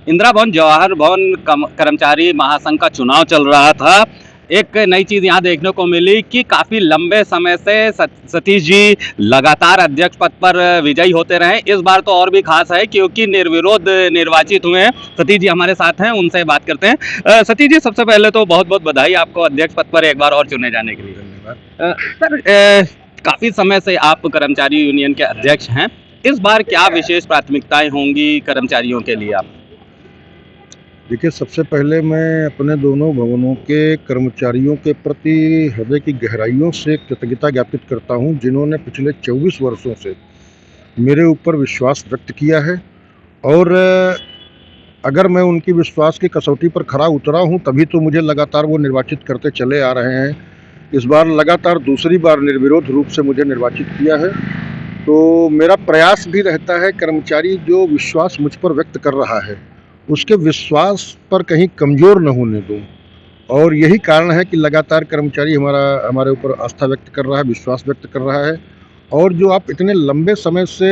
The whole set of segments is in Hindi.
इंदिरा भवन जवाहर भवन कर्मचारी महासंघ का चुनाव चल रहा था। एक नई चीज यहाँ देखने को मिली कि काफी लंबे समय से सतीश जी लगातार अध्यक्ष पद पर विजयी होते रहे। इस बार तो और भी खास है क्योंकि निर्विरोध निर्वाचित हुए हैं। सतीश जी हमारे साथ हैं, उनसे बात करते हैं। सतीश जी, सबसे पहले तो बहुत बहुत बधाई आपको अध्यक्ष पद पर एक बार और चुने जाने के लिए। धन्यवाद सर। काफी समय से आप कर्मचारी यूनियन के अध्यक्ष हैं। इस बार क्या विशेष प्राथमिकताएं होंगी कर्मचारियों के लिए आप? देखिए, सबसे पहले मैं अपने दोनों भवनों के कर्मचारियों के प्रति हृदय की गहराइयों से कृतज्ञता ज्ञापित करता हूं, जिन्होंने पिछले 24 वर्षों से मेरे ऊपर विश्वास व्यक्त किया है। और अगर मैं उनकी विश्वास की कसौटी पर खरा उतरा हूं, तभी तो मुझे लगातार वो निर्वाचित करते चले आ रहे हैं। इस बार लगातार दूसरी बार निर्विरोध रूप से मुझे निर्वाचित किया है। तो मेरा प्रयास भी रहता है कर्मचारी जो विश्वास मुझ पर व्यक्त कर रहा है, उसके विश्वास पर कहीं कमज़ोर न होने दूं। और यही कारण है कि लगातार कर्मचारी हमारे ऊपर आस्था व्यक्त कर रहा है, विश्वास व्यक्त कर रहा है। और जो आप इतने लंबे समय से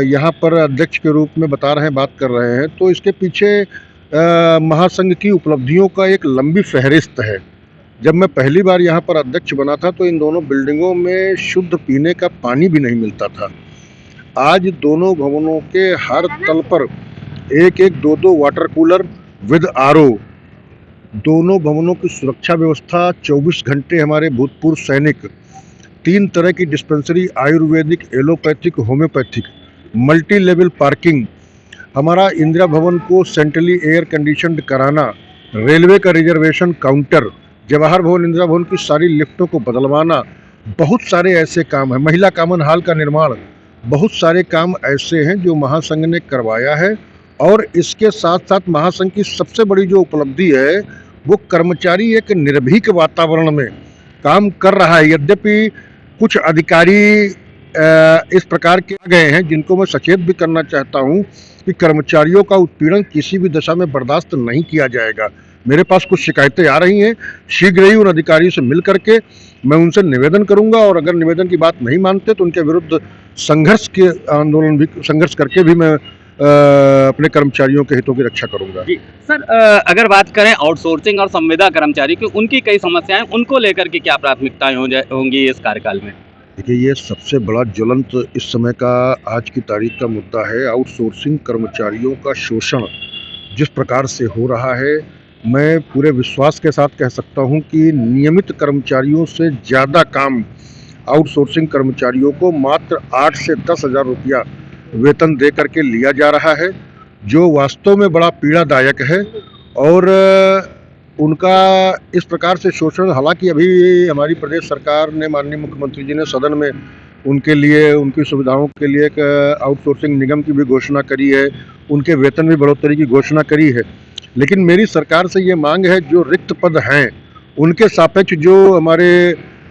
यहाँ पर अध्यक्ष के रूप में बता रहे हैं, बात कर रहे हैं, तो इसके पीछे महासंघ की उपलब्धियों का एक लंबी फहरिस्त है। जब मैं पहली बार यहाँ पर अध्यक्ष बना था तो इन दोनों बिल्डिंगों में शुद्ध पीने का पानी भी नहीं मिलता था। आज दोनों भवनों के हर तल पर एक एक दो दो वाटर कूलर विद आरओ, दोनों भवनों की सुरक्षा व्यवस्था, 24 घंटे हमारे भूतपूर्व सैनिक, 3 तरह की dispensary, Ayurvedic, allopathic, homeopathic, multi level parking, हमारा इंदिरा भवन को सेंट्रली एयर कंडीशनड कराना, रेलवे का रिजर्वेशन काउंटर, जवाहर भवन इंदिरा भवन की सारी लिफ्टों को बदलवाना, बहुत सारे ऐसे काम हैं, महिला कॉमन हॉल का निर्माण, बहुत सारे काम ऐसे हैं जो महासंघ ने करवाया है। और इसके साथ साथ महासंघ की सबसे बड़ी जो उपलब्धि है, वो कर्मचारी एक निर्भीक वातावरण में काम कर रहा है। यद्यपि कुछ अधिकारी इस प्रकार के आ गए हैं जिनको मैं सचेत भी करना चाहता हूं कि कर्मचारियों का उत्पीड़न किसी भी दशा में बर्दाश्त नहीं किया जाएगा। मेरे पास कुछ शिकायतें आ रही हैं, शीघ्र ही उन अधिकारियों से मिल करके मैं उनसे निवेदन करूंगा, और अगर निवेदन की बात नहीं मानते तो उनके विरुद्ध संघर्ष करके भी मैं अपने कर्मचारियों के हितों की रक्षा करूंगा। जी सर, अगर बात करें आउटसोर्सिंग और संविदा कर्मचारी की, उनकी कई समस्याएं, उनको लेकर के क्या प्राथमिकताएं होंगी इस कार्यकाल में? देखिए, ये सबसे बड़ा ज्वलंत इस समय का, आज की तारीख का मुद्दा है। आउटसोर्सिंग कर्मचारियों का शोषण जिस प्रकार से हो रहा है, मैं पूरे विश्वास के साथ कह सकता हूं कि नियमित कर्मचारियों से ज़्यादा काम आउटसोर्सिंग कर्मचारियों को मात्र 8 से 10 हज़ार रुपया वेतन दे करके लिया जा रहा है, जो वास्तव में बड़ा पीड़ादायक है। और उनका इस प्रकार से शोषण, हालांकि अभी हमारी प्रदेश सरकार ने, माननीय मुख्यमंत्री जी ने सदन में उनके लिए, उनकी सुविधाओं के लिए एक आउटसोर्सिंग निगम की भी घोषणा करी है, उनके वेतन भी बढ़ोतरी की घोषणा करी है। लेकिन मेरी सरकार से ये मांग है, जो रिक्त पद हैं उनके सापेक्ष जो हमारे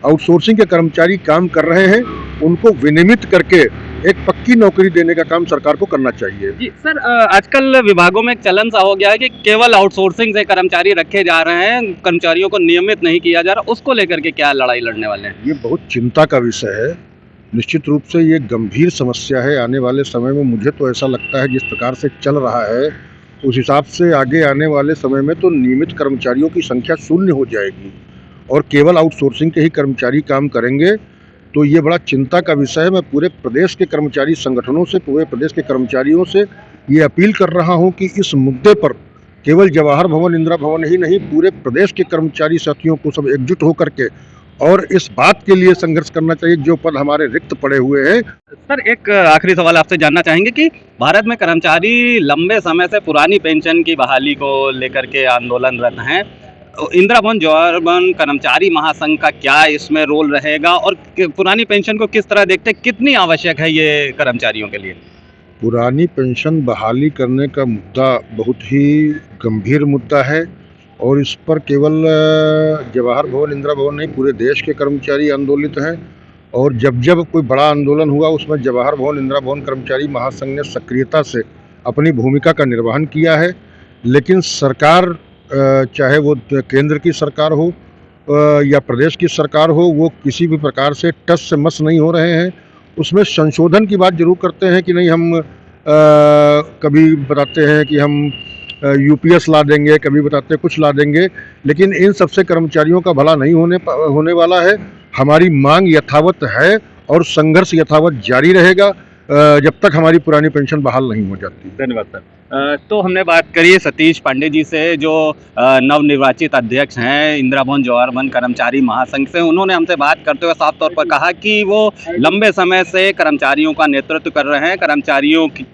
आउटसोर्सिंग के कर्मचारी काम कर रहे हैं, उनको विनियमित करके एक पक्की नौकरी देने का काम सरकार को करना चाहिए। जी सर, आजकल विभागों में एक चलन सा हो गया है कि केवल आउटसोर्सिंग से कर्मचारी रखे जा रहे हैं, कर्मचारियों को नियमित नहीं किया जा रहा। उसको लेकर के क्या लड़ाई लड़ने वाले हैं? ये बहुत चिंता का विषय है। निश्चित रूप से ये गंभीर समस्या है। आने वाले समय में मुझे तो ऐसा लगता है, जिस प्रकार से चल रहा है उस हिसाब से आगे आने वाले समय में तो नियमित कर्मचारियों की संख्या शून्य हो जाएगी और केवल आउटसोर्सिंग के ही कर्मचारी काम करेंगे। तो ये बड़ा चिंता का विषय है। मैं पूरे प्रदेश के कर्मचारी संगठनों से, पूरे प्रदेश के कर्मचारियों से ये अपील कर रहा हूं कि इस मुद्दे पर केवल जवाहर भवन, इंदिरा भवन ही नहीं, पूरे प्रदेश के कर्मचारी साथियों को सब एकजुट होकर के और इस बात के लिए संघर्ष करना चाहिए जो पद हमारे रिक्त पड़े हुए हैं। सर, एक आखिरी सवाल आपसे जानना चाहेंगे कि भारत में कर्मचारी लंबे समय से पुरानी पेंशन की बहाली को लेकर के आंदोलनरत हैं। इंदिरा भवन जवाहर भवन कर्मचारी महासंघ का क्या इसमें रोल रहेगा और पुरानी पेंशन को किस तरह देखते हैं? कितनी आवश्यक है ये कर्मचारियों के लिए? पुरानी पेंशन बहाली करने का मुद्दा बहुत ही गंभीर मुद्दा है और इस पर केवल जवाहर भवन, इंदिरा भवन नहीं, पूरे देश के कर्मचारी आंदोलित हैं। और जब जब कोई बड़ा आंदोलन हुआ उसमें जवाहर भवन, इंदिरा भवन कर्मचारी महासंघ ने सक्रियता से अपनी भूमिका का निर्वहन किया है। लेकिन सरकार, चाहे वो केंद्र की सरकार हो या प्रदेश की सरकार हो, वो किसी भी प्रकार से टस से मस नहीं हो रहे हैं। उसमें संशोधन की बात जरूर करते हैं कि नहीं, हम कभी बताते हैं कि हम यूपीएस ला देंगे, कभी बताते हैं कुछ ला देंगे, लेकिन इन सबसे कर्मचारियों का भला नहीं होने वाला है। हमारी मांग यथावत है और संघर्ष यथावत जारी रहेगा जब तक हमारी पुरानी पेंशन बहाल नहीं हो जाती। धन्यवाद सर। तो हमने बात करी सतीश पांडे जी से, जो नवनिर्वाचित अध्यक्ष हैं इंदिरा भवन जवाहर भवन कर्मचारी महासंघ से। उन्होंने हमसे बात करते हुए साफ तौर पर कहा कि वो लंबे समय से कर्मचारियों का नेतृत्व कर रहे हैं, कर्मचारियों की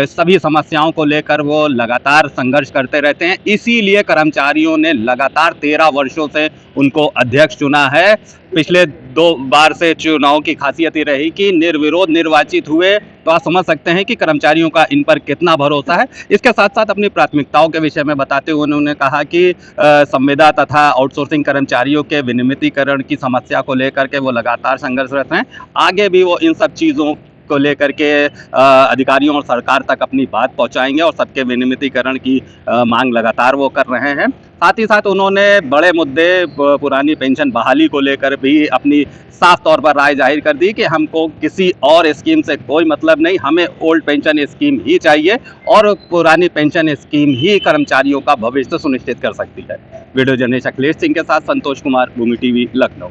सभी समस्याओं को लेकर वो लगातार संघर्ष करते रहते हैं, इसीलिए कर्मचारियों ने लगातार 13 वर्षों से उनको अध्यक्ष चुना है। पिछले 2 बार से चुनाव की खासियत ये रही कि निर्विरोध निर्वाचित हुए, तो आप समझ सकते हैं कि कर्मचारियों का इन पर कितना भरोसा है। इसके साथ साथ अपनी प्राथमिकताओं के विषय में बताते हुए उन्होंने कहा कि संविदा तथा आउटसोर्सिंग कर्मचारियों के विनियमितीकरण की समस्या को लेकर के वो लगातार संघर्षरत हैं। आगे भी वो इन सब चीज़ों को लेकर के अधिकारियों और सरकार तक अपनी बात पहुंचाएंगे और सबके विनियमितीकरण की मांग लगातार वो कर रहे हैं। साथ ही साथ उन्होंने बड़े मुद्दे पुरानी पेंशन बहाली को लेकर भी अपनी साफ तौर पर राय जाहिर कर दी कि हमको किसी और स्कीम से कोई मतलब नहीं, हमें ओल्ड पेंशन स्कीम ही चाहिए और पुरानी पेंशन स्कीम ही कर्मचारियों का भविष्य सुनिश्चित कर सकती है। वीडियो जर्नलिस्ट अखिलेश सिंह के साथ संतोष कुमार, भूमि टीवी, लखनऊ।